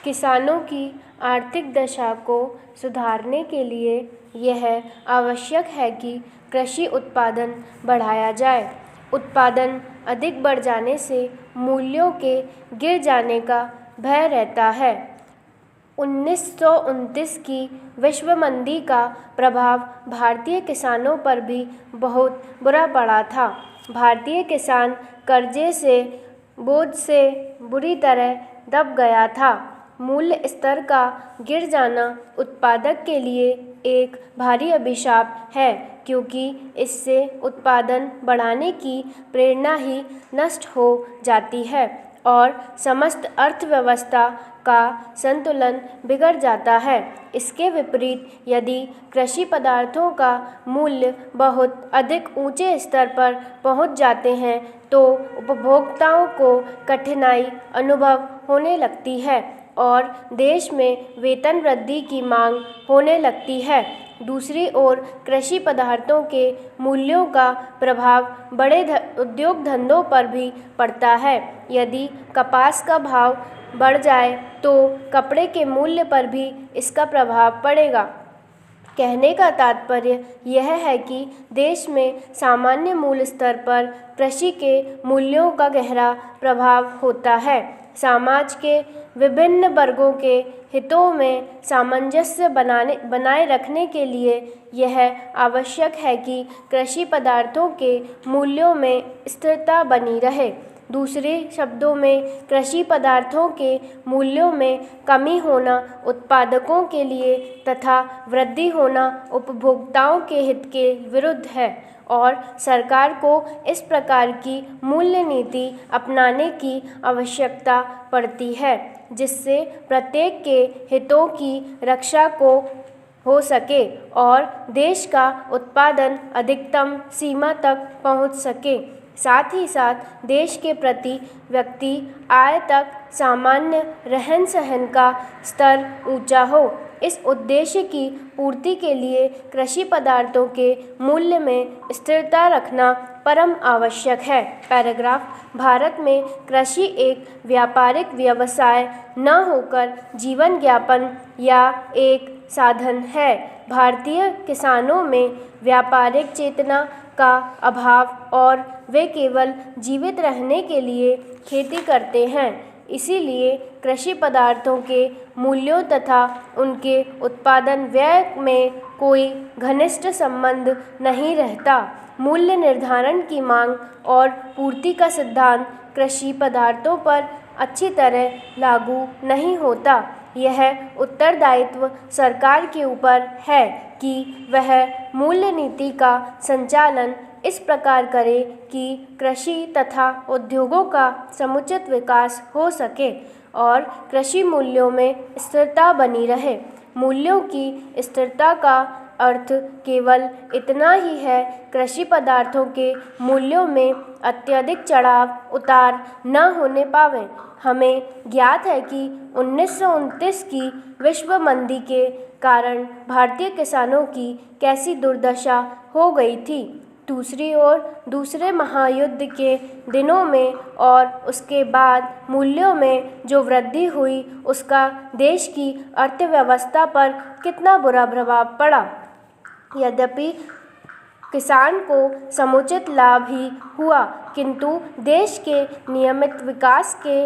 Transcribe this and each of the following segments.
किसानों की आर्थिक दशा को सुधारने के लिए यह आवश्यक है कि कृषि उत्पादन बढ़ाया जाए। उत्पादन अधिक बढ़ जाने से मूल्यों के गिर जाने का भय रहता है। 1929 की विश्व मंदी का प्रभाव भारतीय किसानों पर भी बहुत बुरा पड़ा था। भारतीय किसान कर्जे से बोझ से बुरी तरह दब गया था। मूल्य स्तर का गिर जाना उत्पादक के लिए एक भारी अभिशाप है, क्योंकि इससे उत्पादन बढ़ाने की प्रेरणा ही नष्ट हो जाती है और समस्त अर्थव्यवस्था का संतुलन बिगड़ जाता है। इसके विपरीत यदि कृषि पदार्थों का मूल्य बहुत अधिक ऊंचे स्तर पर पहुंच जाते हैं तो उपभोक्ताओं को कठिनाई अनुभव होने लगती है और देश में वेतन वृद्धि की मांग होने लगती है। दूसरी ओर कृषि पदार्थों के मूल्यों का प्रभाव बड़े उद्योग धंधों पर भी पड़ता है। यदि कपास का भाव बढ़ जाए तो कपड़े के मूल्य पर भी इसका प्रभाव पड़ेगा। कहने का तात्पर्य यह है कि देश में सामान्य मूल्य स्तर पर कृषि के मूल्यों का गहरा प्रभाव होता है। समाज के विभिन्न वर्गों के हितों में सामंजस्य बनाए रखने के लिए यह आवश्यक है कि कृषि पदार्थों के मूल्यों में स्थिरता बनी रहे। दूसरे शब्दों में, कृषि पदार्थों के मूल्यों में कमी होना उत्पादकों के लिए तथा वृद्धि होना उपभोक्ताओं के हित के विरुद्ध है और सरकार को इस प्रकार की मूल्य नीति अपनाने की आवश्यकता पड़ती है जिससे प्रत्येक के हितों की रक्षा हो सके और देश का उत्पादन अधिकतम सीमा तक पहुंच सके। साथ ही साथ देश के प्रति व्यक्ति आय तक सामान्य रहन सहन का स्तर ऊंचा हो। इस उद्देश्य की पूर्ति के लिए कृषि पदार्थों के मूल्य में स्थिरता रखना परम आवश्यक है। पैराग्राफ। भारत में कृषि एक व्यापारिक व्यवसाय न होकर जीवन यापन या एक साधन है। भारतीय किसानों में व्यापारिक चेतना का अभाव और वे केवल जीवित रहने के लिए खेती करते हैं। इसीलिए कृषि पदार्थों के मूल्यों तथा उनके उत्पादन व्यय में कोई घनिष्ठ संबंध नहीं रहता। मूल्य निर्धारण की मांग और पूर्ति का सिद्धांत कृषि पदार्थों पर अच्छी तरह लागू नहीं होता। यह उत्तरदायित्व सरकार के ऊपर है कि वह मूल्य नीति का संचालन इस प्रकार करे कि कृषि तथा उद्योगों का समुचित विकास हो सके और कृषि मूल्यों में स्थिरता बनी रहे। मूल्यों की स्थिरता का अर्थ केवल इतना ही है, कृषि पदार्थों के मूल्यों में अत्यधिक चढ़ाव उतार न होने पावे। हमें ज्ञात है कि 1929 की विश्व मंदी के कारण भारतीय किसानों की कैसी दुर्दशा हो गई थी। दूसरी ओर दूसरे महायुद्ध के दिनों में और उसके बाद मूल्यों में जो वृद्धि हुई उसका देश की अर्थव्यवस्था पर कितना बुरा प्रभाव पड़ा। यद्यपि किसान को समुचित लाभ ही हुआ, किंतु देश के नियमित विकास के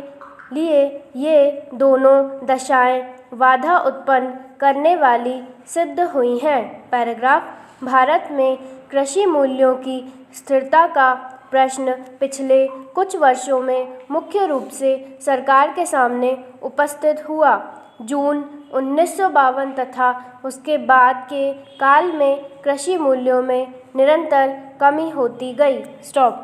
लिए ये दोनों दशाएं बाधा उत्पन्न करने वाली सिद्ध हुई हैं। पैराग्राफ। भारत में कृषि मूल्यों की स्थिरता का प्रश्न पिछले कुछ वर्षों में मुख्य रूप से सरकार के सामने उपस्थित हुआ। जून 1952 तथा उसके बाद के काल में कृषि मूल्यों में निरंतर कमी होती गई। स्टॉप।